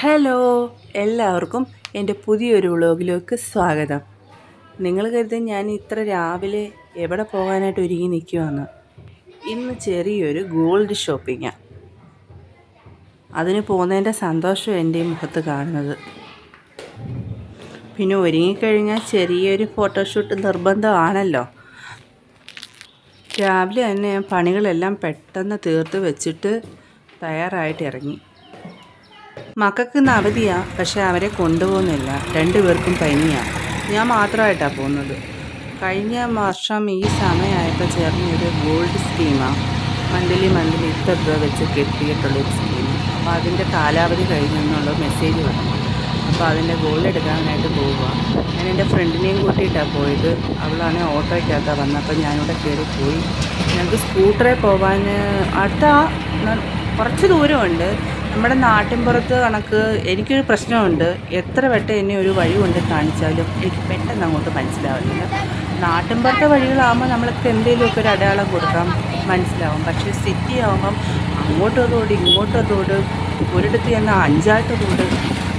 Hello, എല്ലാവർക്കും എൻ്റെ പുതിയൊരു വ്ളോഗിലേക്ക് സ്വാഗതം. നിങ്ങൾ കരുതും ഞാൻ ഇത്ര രാവിലെ എവിടെ പോകാനായിട്ട് ഒരുങ്ങി നിൽക്കുവാന്ന്. ഇന്ന് ചെറിയൊരു ഗോൾഡ് ഷോപ്പിങ്ങാണ്. അതിന് പോകുന്നതിൻ്റെ സന്തോഷം എൻ്റെ മുഖത്ത് കാണുന്നത്. പിന്നെ ഒരുങ്ങിക്കഴിഞ്ഞാൽ ചെറിയൊരു ഫോട്ടോഷൂട്ട് നിർബന്ധമാണല്ലോ. രാവിലെ തന്നെ ഞാൻ പണികളെല്ലാം പെട്ടെന്ന് തീർത്ത് വെച്ചിട്ട് തയ്യാറായിട്ട് ഇറങ്ങി. മക്കൾക്ക് ഇന്ന് അവധിയാണ്, പക്ഷേ അവരെ കൊണ്ടുപോകുന്നില്ല. രണ്ടുപേർക്കും പനിയാണ്. ഞാൻ മാത്രമായിട്ടാണ് പോകുന്നത്. കഴിഞ്ഞ വർഷം ഈ സമയമായപ്പോൾ ചേർന്നൊരു ഗോൾഡ് സ്കീമാണ്. മന്ത്ലി ഇത്ര രൂപ വെച്ച് കെട്ടിയിട്ടുള്ളൊരു സ്കീം. അപ്പോൾ അതിൻ്റെ കാലാവധി കഴിഞ്ഞെന്നുള്ള മെസ്സേജ് വന്നു. അപ്പോൾ അതിൻ്റെ ഗോൾഡ് എടുക്കാനായിട്ട് പോവുക. ഞാൻ എൻ്റെ ഫ്രണ്ടിനെയും കൂട്ടിയിട്ടാണ് പോയത്. അവളാണെങ്കിൽ ഓട്ടോയ്ക്കകത്താണ് വന്നപ്പോൾ ഞാനിവിടെ കയറി പോയി. ഞങ്ങൾക്ക് സ്കൂട്ടറിൽ പോകാൻ അടുത്ത കുറച്ച് ദൂരമുണ്ട്. നമ്മുടെ നാട്ടിൻപുറത്ത് കണക്ക് എനിക്കൊരു പ്രശ്നമുണ്ട്. എത്ര വട്ടം എന്നെ ഒരു വഴി കൊണ്ട് കാണിച്ചാലും എനിക്ക് പെട്ടെന്ന് അങ്ങോട്ട് മനസ്സിലാവില്ല. നാട്ടിൻപുറത്തെ വഴികളാകുമ്പോൾ നമ്മൾക്ക് എന്തെങ്കിലുമൊക്കെ ഒരു അടയാളം കൊടുക്കാം, മനസ്സിലാവും. പക്ഷേ സിറ്റി ആകുമ്പം അങ്ങോട്ടൊരു റോഡ് ഇങ്ങോട്ടൊരു റോഡ്, ഒരിടത്ത് ചെന്ന് അഞ്ചാട്ട് റോഡ്.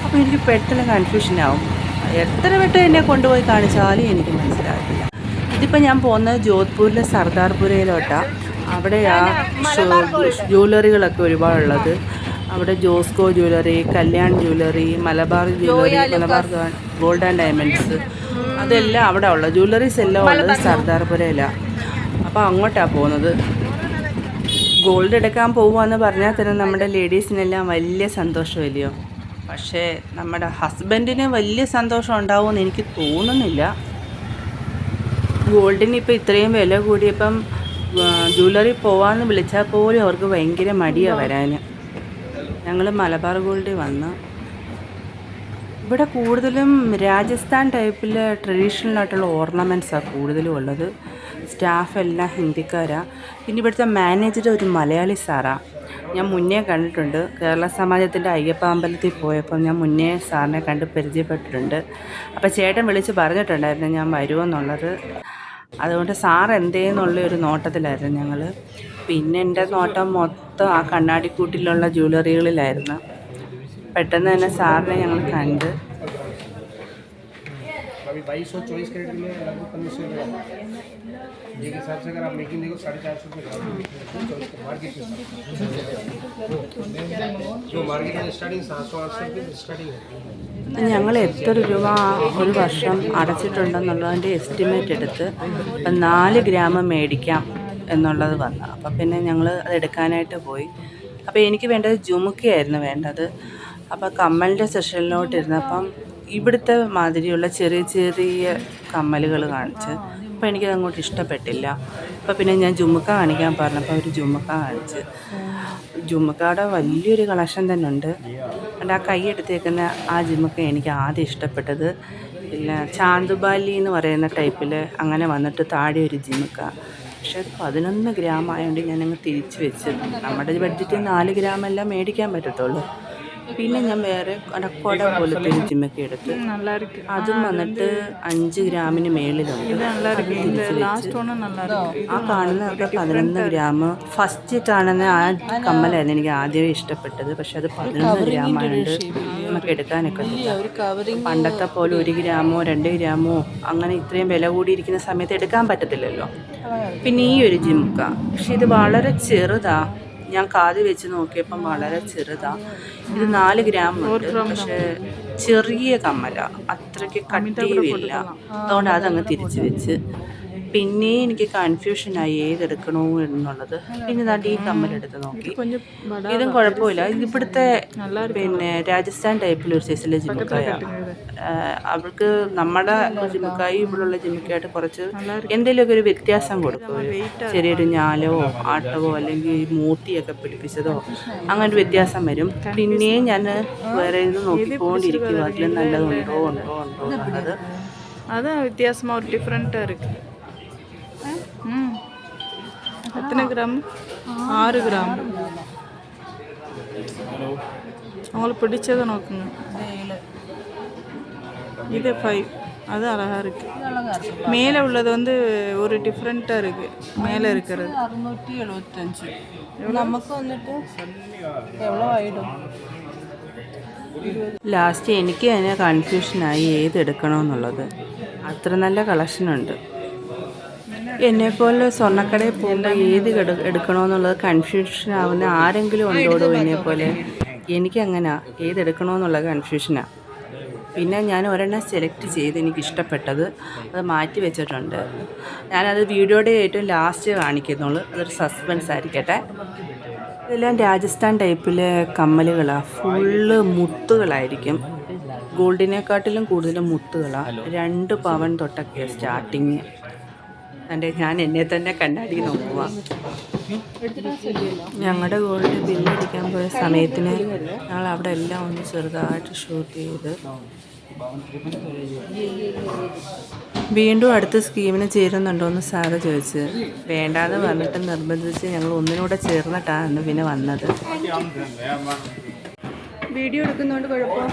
അപ്പോൾ എനിക്ക് പെട്ടെന്ന് കൺഫ്യൂഷനാവും. എത്ര വട്ടം എന്നെ കൊണ്ടുപോയി കാണിച്ചാലും എനിക്ക് മനസ്സിലാവില്ല. ഇതിപ്പോൾ ഞാൻ പോകുന്നത് ജോധ്പൂരിലെ സർദാർപുരയിലോട്ടാണ്. അവിടെയാണ് ജ്വല്ലറികളൊക്കെ ഒരുപാടുള്ളത്. അവിടെ Josco jewellery, Kalyan jewellery, Malabar jewellery, Malabar gold and diamonds, അതെല്ലാം അവിടെ ഉള്ളത്. ജ്വല്ലറീസ് എല്ലാം ഉള്ളത് സർദാർപുരയിലാണ്. അപ്പോൾ അങ്ങോട്ടാണ് പോകുന്നത്. ഗോൾഡ് എടുക്കാൻ പോകുകയെന്ന് പറഞ്ഞാൽ തന്നെ നമ്മുടെ ലേഡീസിനെല്ലാം വലിയ സന്തോഷമില്ലയോ. പക്ഷേ നമ്മുടെ ഹസ്ബൻഡിന് വലിയ സന്തോഷം ഉണ്ടാവുമെന്ന് എനിക്ക് തോന്നുന്നില്ല. ഗോൾഡിന് ഇപ്പോൾ ഇത്രയും വില കൂടിയപ്പം ജ്വല്ലറി പോകാമെന്ന് വിളിച്ചാൽ പോലും അവർക്ക് ഭയങ്കര മടിയാണ് വരാൻ. ഞങ്ങൾ മലബാർ ഗോൾഡിൽ വന്ന് ഇവിടെ കൂടുതലും രാജസ്ഥാൻ ടൈപ്പിൽ ട്രഡീഷണലായിട്ടുള്ള ഓർണമെൻറ്റ്സാണ് കൂടുതലും ഉള്ളത്. സ്റ്റാഫ് എല്ലാം ഹിന്ദിക്കാരാണ്. പിന്നെ ഇവിടുത്തെ മാനേജർ ഒരു മലയാളി സാറാണ്. ഞാൻ മുന്നേ കണ്ടിട്ടുണ്ട്. കേരള സമാജത്തിൻ്റെ അയ്യപ്പ അമ്പലത്തിൽ പോയപ്പോൾ ഞാൻ മുന്നേ സാറിനെ കണ്ട് പരിചയപ്പെട്ടിട്ടുണ്ട്. അപ്പോൾ ചേട്ടൻ വിളിച്ച് പറഞ്ഞിട്ടുണ്ടായിരുന്നു ഞാൻ വരുമെന്നുള്ളത്. അതുകൊണ്ട് സാർ എന്തേന്നുള്ളൊരു നോട്ടത്തിലായിരുന്നു ഞങ്ങൾ. പിന്നെ എൻ്റെ നോട്ടം മൊത്തം ആ കണ്ണാടിക്കൂട്ടിലുള്ള ജ്വല്ലറികളിലായിരുന്നു. പെട്ടെന്ന് തന്നെ സാറിനെ ഞങ്ങൾ കണ്ട്. ഞങ്ങൾ എത്ര രൂപ ഒരു വർഷം അടച്ചിട്ടുണ്ടെന്നുള്ളതിൻ്റെ എസ്റ്റിമേറ്റ് എടുത്ത് 4 ഗ്രാം മേടിക്കാം എന്നുള്ളത് വന്നു. അപ്പം പിന്നെ ഞങ്ങൾ അത് എടുക്കാനായിട്ട് പോയി. അപ്പോൾ എനിക്ക് വേണ്ടത് ജുമുക്കയായിരുന്നു വേണ്ടത്. അപ്പോൾ കമ്മലിൻ്റെ സെഷനിലോട്ട് ഇരുന്നപ്പം ഇവിടുത്തെ മാതിരിയുള്ള ചെറിയ ചെറിയ കമ്മലുകൾ കാണിച്ച്. അപ്പോൾ എനിക്കത് അങ്ങോട്ട് ഇഷ്ടപ്പെട്ടില്ല. അപ്പോൾ പിന്നെ ഞാൻ ജുമുക്ക കാണിക്കാൻ പറഞ്ഞപ്പോൾ അവർ ജുമുക്ക കാണിച്ച്. ജുമുക്കയുടെ വലിയൊരു കളക്ഷൻ തന്നെ ഉണ്ട്. എൻ്റെ ആ കൈ എടുത്തേക്കുന്ന ആ ജുമുക്ക എനിക്ക് ആദ്യം ഇഷ്ടപ്പെട്ടത്. പിന്നെ ചാന്തുബാലി എന്ന് പറയുന്ന ടൈപ്പിൽ അങ്ങനെ വന്നിട്ട് താഴെ ഒരു ജുമുക്ക. പക്ഷേ അത് 11 ഗ്രാം ആയതുകൊണ്ട് ഞാനങ്ങ് തിരിച്ച് വെച്ച്. നമ്മുടെ ബഡ്ജറ്റിൽ 4 ഗ്രാമെല്ലാം മേടിക്കാൻ പറ്റത്തുള്ളൂ. പിന്നെ ഞാൻ വേറെ കൊട പോലത്തെ ഒരു ജിമ്മക്ക എടുത്ത്. അതും വന്നിട്ട് 5 ഗ്രാമിന് മേളിലുണ്ട്. ആ കാണുന്നതൊക്കെ 11 ഗ്രാം. ഫസ്റ്റ് കാണുന്ന ആ കമ്മലായിരുന്നു എനിക്ക് ആദ്യമേ ഇഷ്ടപ്പെട്ടത്. പക്ഷെ അത് 11 ഗ്രാം ആയതുകൊണ്ട് നമുക്ക് എടുക്കാനൊക്കെ പണ്ടത്തെ പോലെ 1 ഗ്രാമോ 2 ഗ്രാമോ അങ്ങനെ ഇത്രയും വില കൂടിയിരിക്കുന്ന സമയത്ത് എടുക്കാൻ പറ്റത്തില്ലല്ലോ. പിന്നെ ഈ ഒരു ജിമുക്ക, പക്ഷെ ഇത് വളരെ ചെറുതാണ്. ഞാൻ കാത് വെച്ച് നോക്കിയപ്പം വളരെ ചെറുതാണ്. ഇത് 4 ഗ്രാം ഉണ്ട്. പക്ഷേ ചെറിയ കമ്മല, അത്രയ്ക്ക് കട്ടിയുമില്ല. അതുകൊണ്ട് അതങ്ങ് തിരിച്ച് വെച്ച്. പിന്നെ എനിക്ക് കൺഫ്യൂഷനായി ഏതെടുക്കണോ എന്നുള്ളത്. പിന്നെ ദാണ്ട് ഈ കമ്മലെടുത്ത് നോക്കി. ഇതും കുഴപ്പമില്ല. ഇതിവിടുത്തെ പിന്നെ രാജസ്ഥാൻ ടൈപ്പിലൊരു സൈസിലെ ജിമുക്കായാണ്. അവർക്ക് നമ്മുടെ ജിമുക്കായി ഇവിടെയുള്ള ജിമുക്കായിട്ട് കുറച്ച് എന്തെങ്കിലുമൊക്കെ ഒരു വ്യത്യാസം കൊടുക്കും. ചെറിയൊരു ഞാലോ ആട്ടവോ അല്ലെങ്കിൽ മൂട്ടിയൊക്കെ പിടിപ്പിച്ചതോ അങ്ങനെ ഒരു വ്യത്യാസം വരും. പിന്നെയും ഞാൻ വേറെ ഇത് നോക്കിക്കൊണ്ടിരിക്കും അതിൽ നല്ലതുണ്ടോ എന്നുള്ളത്. அது வித்தியாசமாக ஒரு டிஃப்ரெண்ட்டாக இருக்குது. எத்தனை கிராம்? 6 கிராம். உங்களுக்கு பிடிச்சதை நோக்குங்க. இது 5. அது அழகாக இருக்குது. மேலே உள்ளது வந்து ஒரு டிஃப்ரெண்ட்டாக இருக்குது. மேலே இருக்கிறது 675. നമുക്ക് വന്നിട്ട് എவ்வளோ ആയിടും? ലാസ്റ്റ് എനിക്ക് തന്നെ കൺഫ്യൂഷനായി ഏതെടുക്കണമെന്നുള്ളത്. അത്ര നല്ല കളക്ഷനുണ്ട്. എന്നെപ്പോലെ സ്വർണ്ണക്കടയിൽ പോകുമ്പോൾ ഏത് എടുക്കണമെന്നുള്ളത് കൺഫ്യൂഷൻ ആവുന്ന ആരെങ്കിലും ഉണ്ടോടോ എന്നെപ്പോലെ? എനിക്കങ്ങനെ ഏതെടുക്കണമെന്നുള്ള കൺഫ്യൂഷനാണ്. പിന്നെ ഞാൻ ഒരെണ്ണം സെലക്ട് ചെയ്ത് എനിക്കിഷ്ടപ്പെട്ടത് അത് മാറ്റി വെച്ചിട്ടുണ്ട്. ഞാനത് വീഡിയോയുടെ ഏറ്റവും ലാസ്റ്റ് കാണിക്കുന്നുള്ളൂ. അതൊരു സസ്പെൻസ് ആയിരിക്കട്ടെ. ഇതെല്ലാം രാജസ്ഥാൻ ടൈപ്പിലെ കമ്മലുകളാണ്. ഫുള്ള് മുത്തുകളായിരിക്കും. ഗോൾഡിനെക്കാട്ടിലും കൂടുതലും മുത്തുകളാണ്. 2 പവൻ തൊട്ടൊക്കെയാണ് സ്റ്റാർട്ടിങ്. ഞാൻ എന്നെ തന്നെ കണ്ണാടി നോക്കുക. ഞങ്ങളുടെ ഗോൾഡ് ബില്ലടിക്കാൻ പോയ സമയത്തിന് ഞങ്ങൾ അവിടെ എല്ലാം ഒന്ന് ചെറുതായിട്ട് ഷൂട്ട് ചെയ്ത് വീണ്ടും അടുത്ത സ്കീമിന് ചേരുന്നുണ്ടോ എന്ന് സാറ് ചോദിച്ച് വേണ്ടാന്ന് പറഞ്ഞിട്ട് നിർബന്ധിച്ച് ഞങ്ങൾ ഒന്നിനൂടെ ചേർന്നിട്ടാണ് പിന്നെ വന്നത്. വീഡിയോ എടുക്കുന്നതുകൊണ്ട് കുഴപ്പം.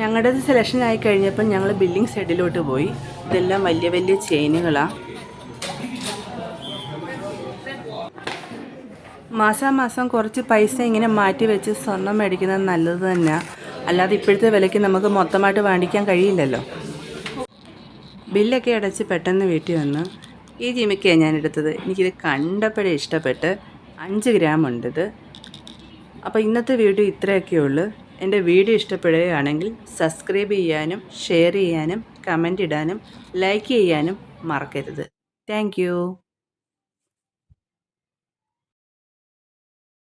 ഞങ്ങളുടേത് സെലക്ഷൻ ആയി കഴിഞ്ഞപ്പോൾ ഞങ്ങൾ ബില്ലിംഗ് സൈഡിലോട്ട് പോയി. ഇതെല്ലാം വലിയ വലിയ ചെയിനുകളാണ്. മാസാമാസം കുറച്ച് പൈസ ഇങ്ങനെ മാറ്റി വെച്ച് സ്വർണം മേടിക്കുന്നത് നല്ലത് തന്നെയാണ്. അല്ലാതെ ഇപ്പോഴത്തെ വിലയ്ക്ക് നമുക്ക് മൊത്തമായിട്ട് മേടിക്കാൻ കഴിയില്ലല്ലോ. ബില്ലൊക്കെ അടച്ച് പെട്ടെന്ന് വീട്ടിൽ വന്ന് ഈ ജിമിക്കയാണ് ഞാൻ എടുത്തത്. എനിക്കിത് കണ്ടപ്പോഴേ ഇഷ്ടപ്പെട്ട്. 5 ഗ്രാം ഉണ്ടിത്. അപ്പോൾ ഇന്നത്തെ വീഡിയോ ഇത്രയൊക്കെ ഉള്ളൂ. എൻ്റെ വീഡിയോ ഇഷ്ടപ്പെടുകയാണെങ്കിൽ സബ്സ്ക്രൈബ് ചെയ്യാനും ഷെയർ ചെയ്യാനും കമൻ്റ് ഇടാനും ലൈക്ക് ചെയ്യാനും മറക്കരുത്. താങ്ക്